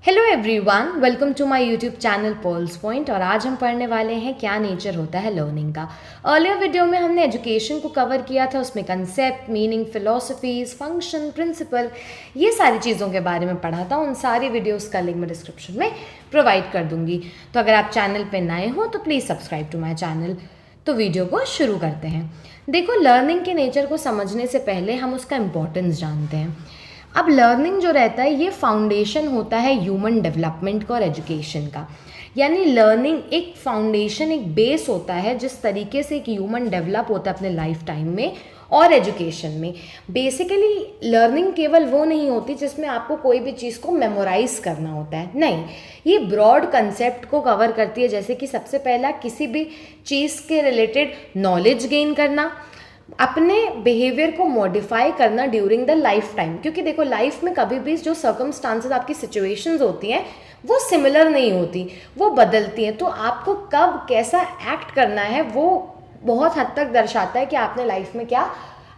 Hello everyone, welcome to my YouTube channel Pearls Point. और आज हम पढ़ने वाले हैं क्या नेचर होता है लर्निंग का। अर्लियर वीडियो में हमने एजुकेशन को कवर किया था, उसमें concept, meaning, philosophies, function, principle, ये सारी चीज़ों के बारे में पढ़ा था। उन सारी वीडियोस का लिंक मैं डिस्क्रिप्शन में प्रोवाइड कर दूंगी। तो अगर आप चैनल पर नए हो तो please subscribe to my channel. तो वीडियो को शुरू करते हैं। देखो, लर्निंग के नेचर को समझने से पहले हम उसका इम्पोर्टेंस जानते हैं। अब लर्निंग जो रहता है ये फाउंडेशन होता है ह्यूमन डेवलपमेंट का और एजुकेशन का। यानी लर्निंग एक फाउंडेशन, एक बेस होता है जिस तरीके से एक ह्यूमन डेवलप होता है अपने लाइफ टाइम में और एजुकेशन में। बेसिकली लर्निंग केवल वो नहीं होती जिसमें आपको कोई भी चीज़ को मेमोराइज करना होता है, नहीं, ये ब्रॉड कंसेप्ट को कवर करती है। जैसे कि सबसे पहला, किसी भी चीज़ के रिलेटेड नॉलेज गेन करना, अपने बिहेवियर को मॉडिफाई करना ड्यूरिंग द लाइफ टाइम। क्योंकि देखो, लाइफ में कभी भी जो सर्कमस्टांसेस, आपकी सिचुएशंस होती हैं वो सिमिलर नहीं होती, वो बदलती हैं। तो आपको कब कैसा एक्ट करना है वो बहुत हद तक दर्शाता है कि आपने लाइफ में क्या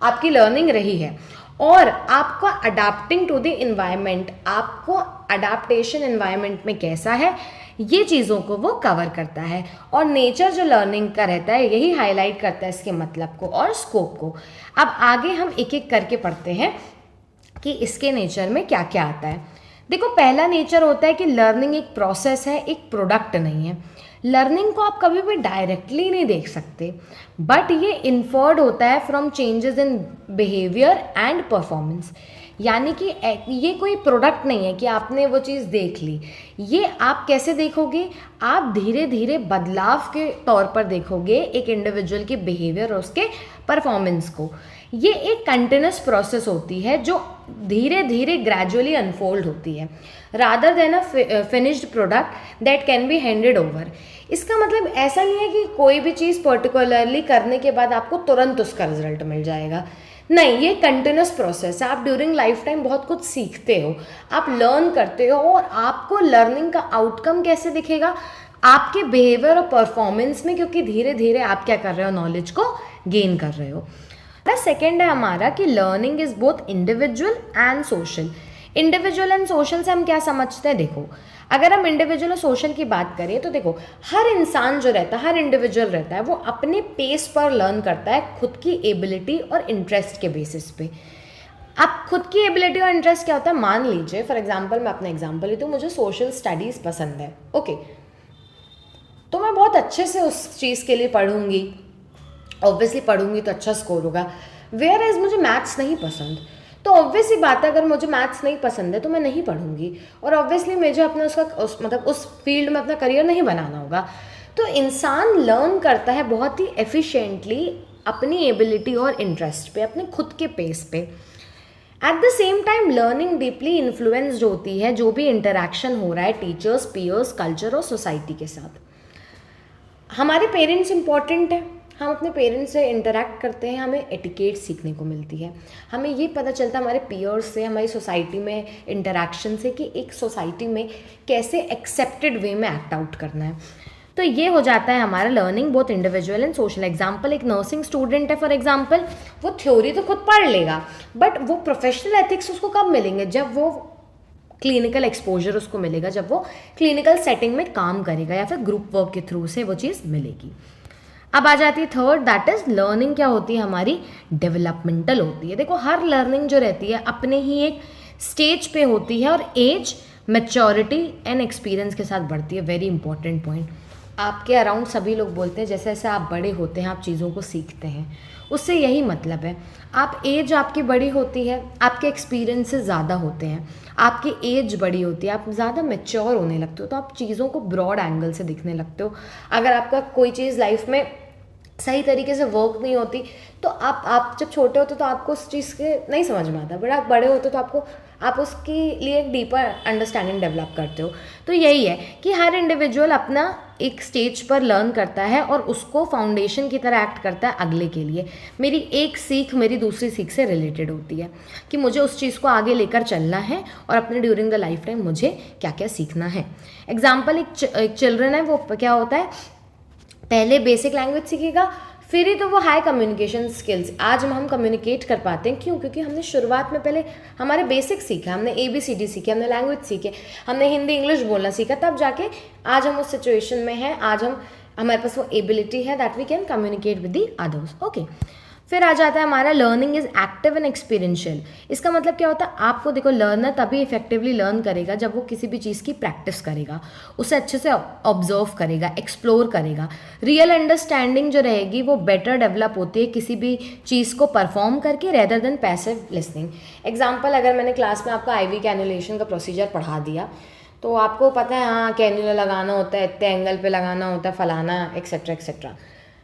आपकी लर्निंग रही है। और आपका अडाप्टिंग टू द इन्वायरमेंट, आपको अडाप्टेशन इन्वायरमेंट में कैसा है, ये चीज़ों को वो कवर करता है। और नेचर जो लर्निंग का रहता है यही हाईलाइट करता है इसके मतलब को और स्कोप को। अब आगे हम एक एक करके पढ़ते हैं कि इसके नेचर में क्या क्या आता है। देखो, पहला नेचर होता है कि लर्निंग एक प्रोसेस है, एक प्रोडक्ट नहीं है। लर्निंग को आप कभी भी डायरेक्टली नहीं देख सकते, बट ये इन्फर्ड होता है from changes in behaviour and performance. यानी कि ये कोई प्रोडक्ट नहीं है कि आपने वो चीज़ देख ली। ये आप कैसे देखोगे, आप धीरे धीरे बदलाव के तौर पर देखोगे एक इंडिविजुअल के बिहेवियर और उसके परफॉर्मेंस को। ये एक कंटिन्यूस प्रोसेस होती है जो धीरे धीरे ग्रेजुअली अनफोल्ड होती है, rather than a finished product that can be handed over. इसका मतलब ऐसा नहीं है कि कोई भी चीज़ पर्टिकुलरली करने के बाद आपको तुरंत उसका रिजल्ट मिल जाएगा, नहीं, ये कंटिन्यूस प्रोसेस है। आप ड्यूरिंग लाइफ टाइम बहुत कुछ सीखते हो, आप लर्न करते हो, और आपको लर्निंग का आउटकम कैसे दिखेगा, आपके बिहेवियर और परफॉर्मेंस में, क्योंकि धीरे धीरे आप क्या कर रहे हो, नॉलेज को गेन कर रहे हो। सेकेंड है हमारा कि learning is both individual and social. Individual and social से हम क्या समझते हैं, देखो, अगर हम इंडिविजुअल और सोशल की बात करें तो देखो, हर इंसान जो रहता है, हर इंडिविजुअल रहता है, वो अपने पेस पर लर्न करता है, खुद की एबिलिटी और इंटरेस्ट के बेसिस पे। अब खुद की एबिलिटी और इंटरेस्ट क्या होता है, मान लीजिए फॉर एग्जांपल, मैं अपना एग्जांपल लेती हूँ, मुझे सोशल स्टडीज़ पसंद है, ओके, तो मैं बहुत अच्छे से उस चीज़ के लिए पढ़ूंगी, ऑब्वियसली पढ़ूंगी तो अच्छा स्कोर होगा। वेयर एज मुझे मैथ्स नहीं पसंद, तो ऑब्वियसली बात है, अगर मुझे मैथ्स नहीं पसंद है तो मैं नहीं पढ़ूंगी, और ऑब्वियसली मुझे अपना उस फील्ड में अपना करियर नहीं बनाना होगा। तो इंसान लर्न करता है बहुत ही एफिशिएंटली अपनी एबिलिटी और इंटरेस्ट पे, अपने खुद के पेस पे। At the same time learning deeply influenced होती है जो भी इंटरेक्शन हो रहा है टीचर्स, पीयर्स, कल्चर और सोसाइटी के साथ। हमारे पेरेंट्स इंपॉर्टेंट है, हम अपने पेरेंट्स से इंटरेक्ट करते हैं, हमें एटिकेट सीखने को मिलती है, हमें ये पता चलता है हमारे पीयर्स से, हमारी सोसाइटी में इंटरेक्शन से कि एक सोसाइटी में कैसे एक्सेप्टेड वे में एक्ट आउट करना है। तो ये हो जाता है हमारा learning both individual and social. Example, एक नर्सिंग स्टूडेंट है फॉर एग्जाम्पल, वो थ्योरी तो खुद पढ़ लेगा, बट वो प्रोफेशनल एथिक्स उसको कब मिलेंगे, जब वो क्लिनिकल एक्सपोजर उसको मिलेगा, जब वो क्लिनिकल सेटिंग में काम करेगा, या फिर ग्रुप वर्क के थ्रू से वो चीज़ मिलेगी। अब आ जाती है थर्ड, दैट इज लर्निंग क्या होती है हमारी, डेवलपमेंटल होती है। देखो, हर लर्निंग जो रहती है अपने ही एक स्टेज पे होती है, और एज, मैच्योरिटी एंड एक्सपीरियंस के साथ बढ़ती है। Very important point. आपके अराउंड सभी लोग बोलते हैं जैसे जैसे आप बड़े होते हैं आप चीज़ों को सीखते हैं, उससे यही मतलब है। आप एज आपकी बड़ी होती है, आपके एक्सपीरियंसेस ज़्यादा होते हैं, आपकी एज बड़ी होती है, आप ज़्यादा मैच्योर होने लगते हो, तो आप चीज़ों को ब्रॉड एंगल से दिखने लगते हो। अगर आपका कोई चीज़ लाइफ में सही तरीके से वर्क नहीं होती तो आप जब छोटे होते तो आपको उस चीज़ के नहीं समझ में आता, बट आप बड़े होते तो आप उसके लिए एक डीपर अंडरस्टैंडिंग डेवलप करते हो। तो यही है कि हर इंडिविजुअल अपना एक स्टेज पर लर्न करता है और उसको फाउंडेशन की तरह एक्ट करता है अगले के लिए। मेरी एक सीख मेरी दूसरी सीख से रिलेटेड होती है कि मुझे उस चीज़ को आगे लेकर चलना है और अपने ड्यूरिंग द लाइफ टाइम मुझे क्या क्या सीखना है। एग्जाम्पल, एक चिल्ड्रन है, वो क्या होता है, पहले बेसिक लैंग्वेज सीखेगा, फिर ही तो वो हाई कम्युनिकेशन स्किल्स आज हम कम्युनिकेट कर पाते हैं। क्यों? क्योंकि हमने शुरुआत में पहले हमारे बेसिक सीखा, हमने ABCD सीखे, हमने लैंग्वेज सीखे, हमने हिंदी इंग्लिश बोलना सीखा, तब जाके आज हम उस सिचुएशन में हैं, आज हमारे पास वो एबिलिटी है that we can communicate with the others. Okay, फिर आ जाता है हमारा learning is active and experiential. इसका मतलब क्या होता है? आपको देखो, लर्नर तभी इफेक्टिवली लर्न करेगा जब वो किसी भी चीज़ की प्रैक्टिस करेगा, उसे अच्छे से ऑब्जर्व करेगा, एक्सप्लोर करेगा। रियल अंडरस्टैंडिंग जो रहेगी वो बेटर डेवलप होती है किसी भी चीज़ को परफॉर्म करके rather than passive listening. Example, अगर मैंने क्लास में आपको IV कैनुलेशन का प्रोसीजर पढ़ा दिया तो आपको पता है हाँ कैन्यूला लगाना होता है, इतने एंगल पे लगाना होता है, फलाना एक्सेट्रा एक्सेट्रा,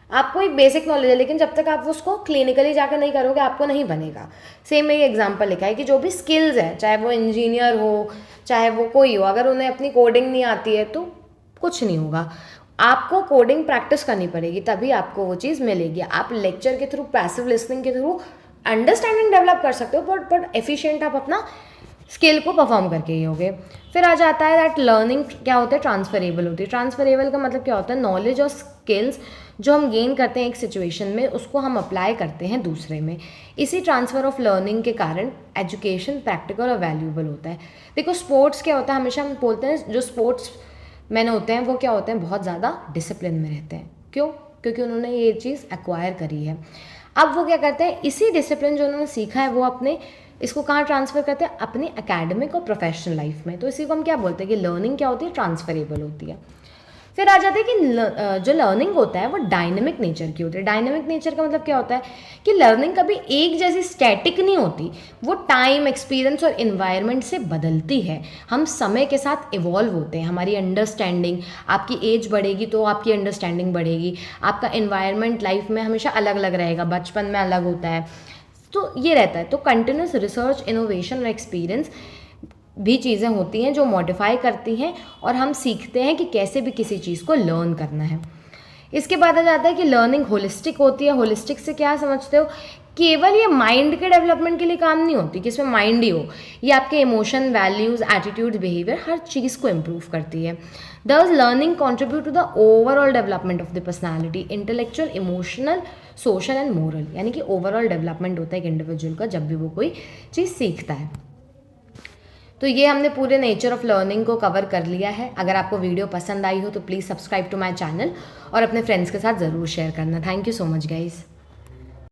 आपको एक बेसिक नॉलेज है, लेकिन जब तक आप उसको क्लिनिकली जाकर नहीं करोगे आपको नहीं बनेगा। सेम में ये एग्जांपल लिखा है कि जो भी स्किल्स है, चाहे वो इंजीनियर हो चाहे वो कोई हो, अगर उन्हें अपनी कोडिंग नहीं आती है तो कुछ नहीं होगा। आपको कोडिंग प्रैक्टिस करनी पड़ेगी तभी आपको वो चीज़ मिलेगी। आप लेक्चर के थ्रू, पैसिव लिसनिंग के थ्रू अंडरस्टैंडिंग डेवलप कर सकते हो, बट एफिशिएंट आप अपना स्किल को परफॉर्म करके ही होगे। फिर आ जाता है दैट लर्निंग क्या होता है? ट्रांसफरेबल होती है। ट्रांसफरेबल का मतलब क्या होता है? नॉलेज और स्किल्स जो हम गेन करते हैं एक सिचुएशन में, उसको हम अप्लाई करते हैं दूसरे में। इसी ट्रांसफ़र ऑफ लर्निंग के कारण एजुकेशन प्रैक्टिकल और वैल्यूएबल होता है। देखो, स्पोर्ट्स क्या होता है? हमेशा हम बोलते हैं जो स्पोर्ट्स मैन होते हैं वो क्या होते हैं? बहुत ज़्यादा डिसिप्लिन में रहते हैं। क्यों? क्योंकि उन्होंने ये चीज़ एक्वायर करी है। अब वो क्या करते हैं? इसी डिसिप्लिन जो उन्होंने सीखा है वो अपने इसको कहाँ ट्रांसफ़र करते हैं? अपनी एकेडमिक और प्रोफेशनल लाइफ में। तो इसी को हम क्या बोलते हैं कि लर्निंग क्या होती है? ट्रांसफरेबल होती है। फिर आ जाते हैं कि जो लर्निंग होता है वो डायनेमिक नेचर की होती है। डायनेमिक नेचर का मतलब क्या होता है कि लर्निंग कभी एक जैसी स्टैटिक नहीं होती, वो टाइम, एक्सपीरियंस और इन्वायरमेंट से बदलती है। हम समय के साथ इवॉल्व होते हैं, हमारी अंडरस्टैंडिंग, आपकी एज बढ़ेगी तो आपकी अंडरस्टैंडिंग बढ़ेगी, आपका इन्वायरमेंट लाइफ में हमेशा अलग अलग रहेगा, बचपन में अलग होता है, तो ये रहता है। तो कंटिन्यूस रिसर्च, इनोवेशन और एक्सपीरियंस भी चीज़ें होती हैं जो मॉडिफाई करती हैं और हम सीखते हैं कि कैसे भी किसी चीज़ को लर्न करना है। इसके बाद आ जाता है कि लर्निंग होलिस्टिक होती है। होलिस्टिक से क्या समझते हो? केवल ये माइंड के डेवलपमेंट के लिए काम नहीं होती कि इसमें माइंड ही हो, ये आपके इमोशन, वैल्यूज़, एटीट्यूड, बिहेवियर, हर चीज़ को इम्प्रूव करती है। Thus learning contribute to the overall development of the personality, intellectual, emotional, social and moral। यानी कि ओवरऑल डेवलपमेंट होता है एक इंडिविजुअल का जब भी वो कोई चीज़ सीखता है। तो ये हमने पूरे नेचर ऑफ लर्निंग को कवर कर लिया है। अगर आपको वीडियो पसंद आई हो तो please subscribe to my channel और अपने फ्रेंड्स के साथ ज़रूर शेयर करना। Thank you so much guys.